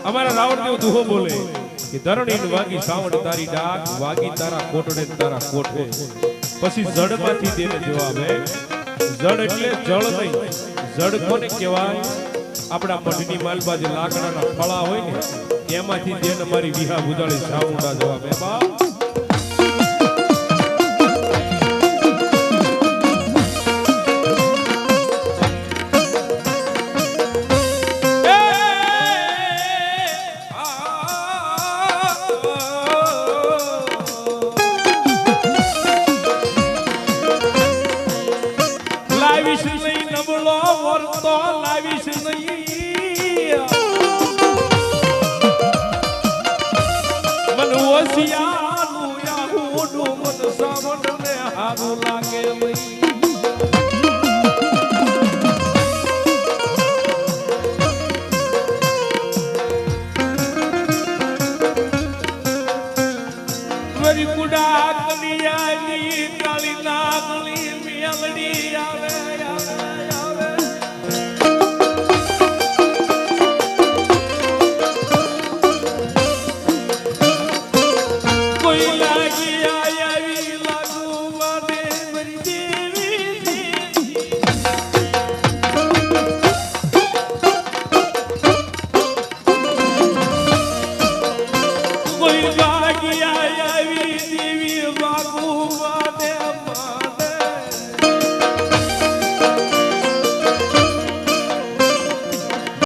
અમારા રાવણદેવ દુહો બોલે કે ધરણી વાગી સાવણ તારી ડાક વાગી તારા કોટડે તારા કોઠે. પછી જડમાંથી દેને જવાબ હે જડ એટલે જળ નહીં. જડ કોને કહેવાય? આપણા મઢની માલબા જે લાકડાના ફળા હોય ને એમાંથી દેન અમારી વિહા બુજાળી સાવડા જવાબ હે બા. કોઈ લાગી આવી